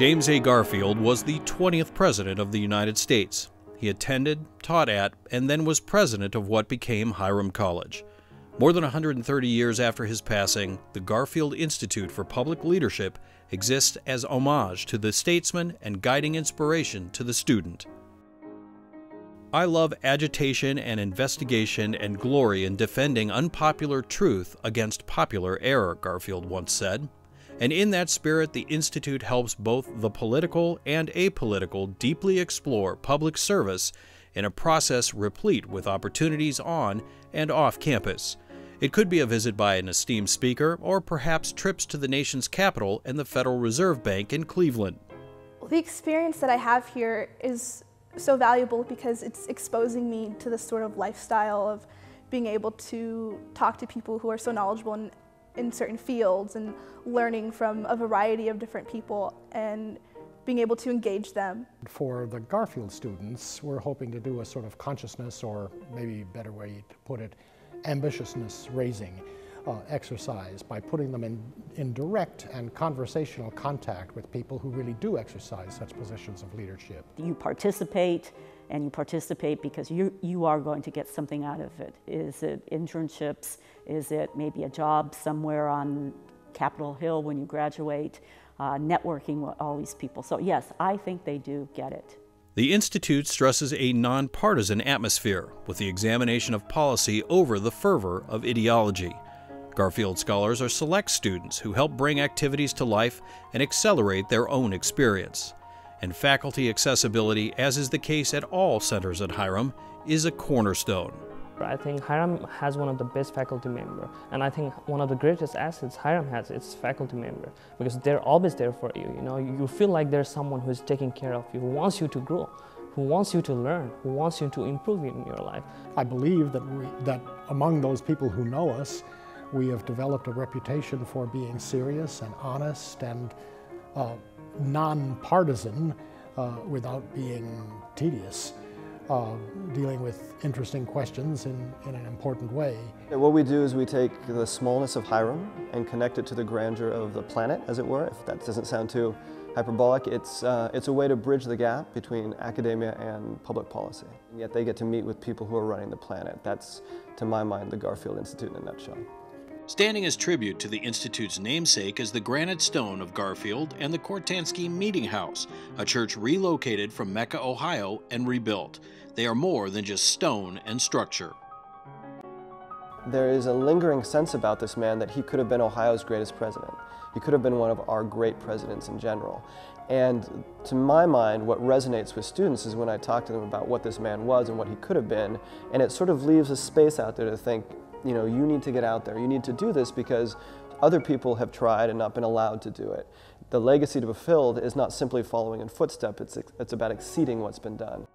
James A. Garfield was the 20th President of the United States. He attended, taught at, and then was president of what became Hiram College. More than 130 years after his passing, the Garfield Institute for Public Leadership exists as homage to the statesman and guiding inspiration to the student. "I love agitation and investigation and glory in defending unpopular truth against popular error," Garfield once said. And in that spirit, the Institute helps both the political and apolitical deeply explore public service in a process replete with opportunities on and off campus. It could be a visit by an esteemed speaker, or perhaps trips to the nation's capital and the Federal Reserve Bank in Cleveland. The experience that I have here is so valuable because it's exposing me to this sort of lifestyle of being able to talk to people who are so knowledgeable in certain fields and learning from a variety of different people and being able to engage them. For the Garfield students, we're hoping to do a sort of consciousness, or maybe a better way to put it, ambitiousness raising exercise by putting them in direct and conversational contact with people who really do exercise such positions of leadership. You participate, and you participate because you are going to get something out of it. Is it internships? Is it maybe a job somewhere on Capitol Hill when you graduate? Networking with all these people. So yes, I think they do get it. The Institute stresses a nonpartisan atmosphere, with the examination of policy over the fervor of ideology. Garfield scholars are select students who help bring activities to life and accelerate their own experience. And faculty accessibility, as is the case at all centers at Hiram, is a cornerstone. I think Hiram has one of the best faculty members, and I think one of the greatest assets Hiram has is faculty member, because they're always there for you. You know, you feel like there's someone who's taking care of you, who wants you to grow, who wants you to learn, who wants you to improve in your life. I believe that among those people who know us, we have developed a reputation for being serious and honest and non-partisan without being tedious. Dealing with interesting questions in an important way. What we do is we take the smallness of Hiram and connect it to the grandeur of the planet, as it were. If that doesn't sound too hyperbolic, it's a way to bridge the gap between academia and public policy. And yet they get to meet with people who are running the planet. That's, to my mind, the Garfield Institute in a nutshell. Standing as tribute to the Institute's namesake is the granite stone of Garfield and the Kortansky Meeting House, a church relocated from Mecca, Ohio, and rebuilt. They are more than just stone and structure. There is a lingering sense about this man that he could have been Ohio's greatest president. He could have been one of our great presidents in general. And to my mind, what resonates with students is when I talk to them about what this man was and what he could have been, and it sort of leaves a space out there to think, you know, you need to get out there. You need to do this because other people have tried and not been allowed to do it. The legacy to be fulfilled is not simply following in footsteps, it's about exceeding what's been done.